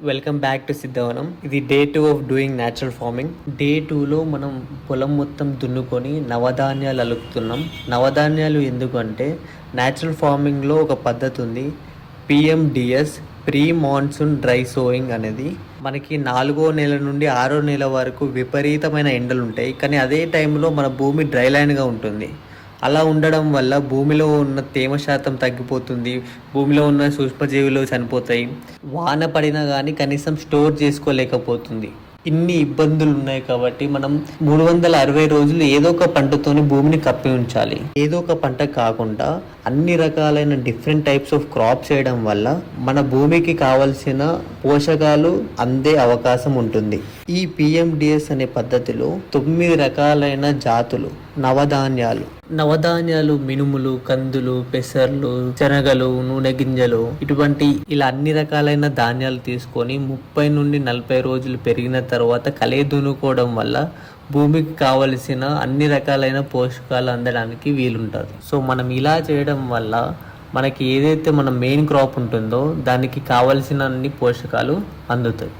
Welcome back to Siddhavanam. ఇది day 2 of doing natural farming. Day 2లో మనం పొలం మొత్తం దున్నుకొని నవధాన్యాలు అలుకుతున్నాం. నవధాన్యాలు ఎందుకంటే న్యాచురల్ ఫార్మింగ్లో ఒక పద్ధతి ఉంది, PMDS, pre monsoon dry sowing అనేది. మనకి 4వ నెల నుండి 6వ నెల వరకు విపరీతమైన ఎండలు ఉంటాయి, కానీ అదే టైంలో మన భూమి డ్రై ల్యాండ్గా ఉంటుంది. అలా ఉండడం వల్ల భూమిలో ఉన్న తేమ శాతం తగ్గిపోతుంది, భూమిలో ఉన్న సూక్ష్మజీవులు చనిపోతాయి, వాన పడినా కానీ కనీసం స్టోర్ చేసుకోలేకపోతుంది. ఇన్ని ఇబ్బందులు ఉన్నాయి కాబట్టి మనం 360 రోజులు ఏదో ఒక పంటతోని భూమిని కప్పి ఉంచాలి. ఏదో ఒక పంట కాకుండా అన్ని రకాలైన డిఫరెంట్ టైప్స్ ఆఫ్ క్రాప్స్ చేయడం వల్ల మన భూమికి కావలసిన పోషకాలు అందే అవకాశం ఉంటుంది. ఈ PMDS అనే పద్ధతిలో 9 రకాలైన జాతులు నవధాన్యాలు మినుములు, కందులు, పెసర్లు, శనగలు, నూనె గింజలు, ఇటువంటి ఇలా అన్ని రకాలైన ధాన్యాలు తీసుకొని 30 నుండి 40 రోజులు పెరిగిన తర్వాత కలయి దున్నుకోవడం వల్ల భూమికి కావలసిన అన్ని రకాలైన పోషకాలు అందడానికి వీలుంటుంది. సో మనం ఇలా చేయడం వల్ల మనకి ఏదైతే మన మెయిన్ క్రాప్ ఉంటుందో దానికి కావలసిన అన్ని పోషకాలు అందుతాయి.